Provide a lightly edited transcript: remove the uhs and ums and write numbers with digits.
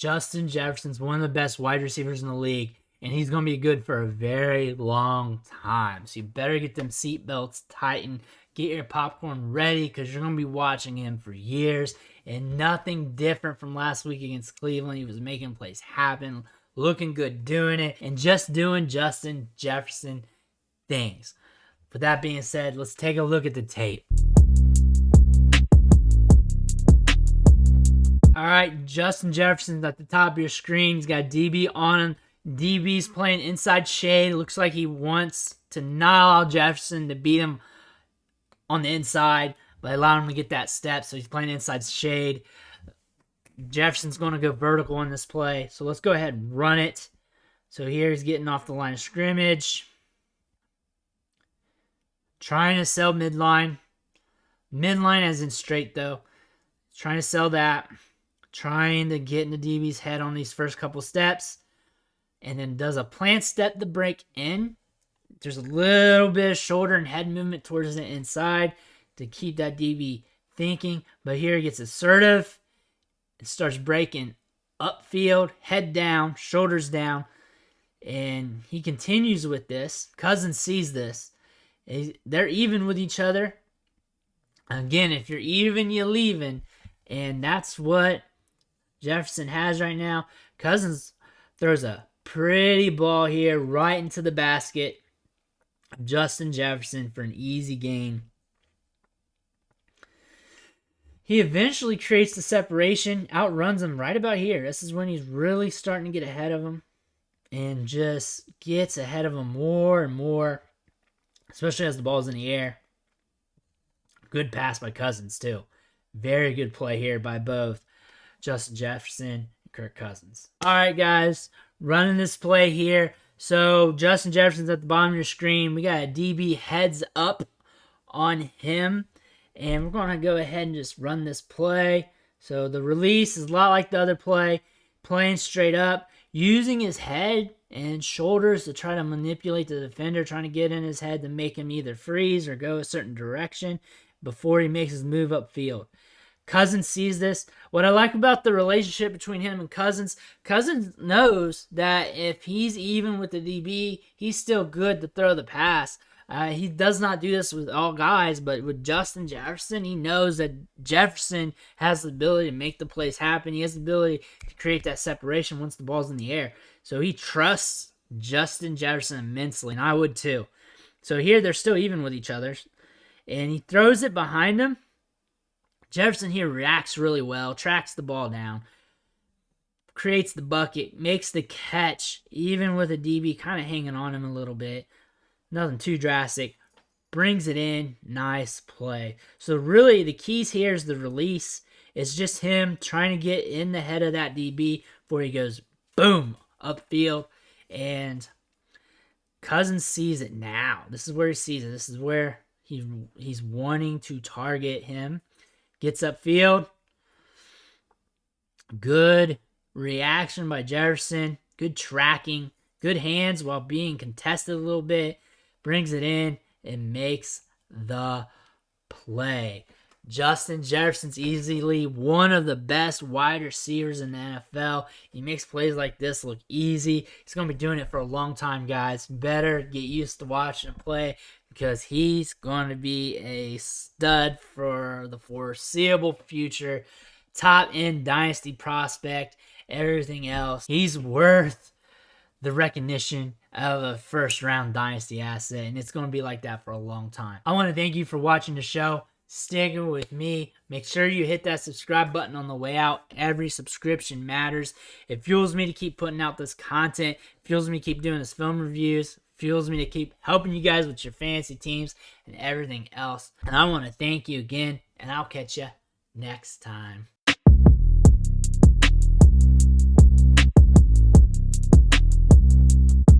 Justin Jefferson's one of the best wide receivers in the league, and he's going to be good for a very long time. So you better get them seatbelts tightened, get your popcorn ready, because you're going to be watching him for years. And nothing different from last week against Cleveland. He was making plays happen, looking good doing it, and just doing Justin Jefferson things. With that being said, let's take a look at the tape. All right, Justin Jefferson's at the top of your screen. He's got DB on him. DB's playing inside shade. Looks like he wants to not allow Jefferson to beat him on the inside, but allow him to get that step. So he's playing inside shade. Jefferson's going to go vertical in this play. So let's go ahead and run it. So here he's getting off the line of scrimmage. Trying to sell midline. Midline as in straight, though. Trying to sell that. Trying to get in the DB's head on these first couple steps. And then does a plant step to break in. There's a little bit of shoulder and head movement towards the inside to keep that DB thinking. But here he gets assertive. It starts breaking upfield, head down, shoulders down. And he continues with this. Cousins sees this. They're even with each other. Again, if you're even, you're leaving. And that's what Jefferson has right now. Cousins throws a pretty ball here right into the basket. Justin Jefferson for an easy gain. He eventually creates the separation, outruns him right about here. This is when he's really starting to get ahead of him and just gets ahead of him more and more, especially as the ball's in the air. Good pass by Cousins, too. Very good play here by both Justin Jefferson and Kirk Cousins. All right, guys, running this play here. So Justin Jefferson's at the bottom of your screen. We got a DB heads up on him. And we're going to go ahead and just run this play. So the release is a lot like the other play. Playing straight up. Using his head and shoulders to try to manipulate the defender. Trying to get in his head to make him either freeze or go a certain direction before he makes his move upfield. Cousins sees this. What I like about the relationship between him and Cousins knows that if he's even with the DB, he's still good to throw the pass. He does not do this with all guys, but with Justin Jefferson, he knows that Jefferson has the ability to make the plays happen. He has the ability to create that separation once the ball's in the air. So he trusts Justin Jefferson immensely, and I would too. So here they're still even with each other. And he throws it behind him. Jefferson here reacts really well, tracks the ball down, creates the bucket, makes the catch, even with a DB kind of hanging on him a little bit. Nothing too drastic. Brings it in. Nice play. So really the keys here is the release. It's just him trying to get in the head of that DB before he goes boom upfield. And Cousins sees it now. This is where he sees it. This is where he's wanting to target him. Gets upfield. Good reaction by Jefferson. Good tracking. Good hands while being contested a little bit. Brings it in and makes the play. Justin Jefferson's easily one of the best wide receivers in the NFL. He makes plays like this look easy. He's going to be doing it for a long time, guys. Better get used to watching him play because he's going to be a stud for the foreseeable future. Top-end dynasty prospect, everything else. He's worth the recognition of a first-round dynasty asset, and it's going to be like that for a long time. I want to thank you for watching the show, sticking with me. Make sure you hit that subscribe button on the way out. Every subscription matters. It fuels me to keep putting out this content. It fuels me to keep doing this film reviews. It fuels me to keep helping you guys with your fantasy teams and everything else. And I want to thank you again, and I'll catch you next time.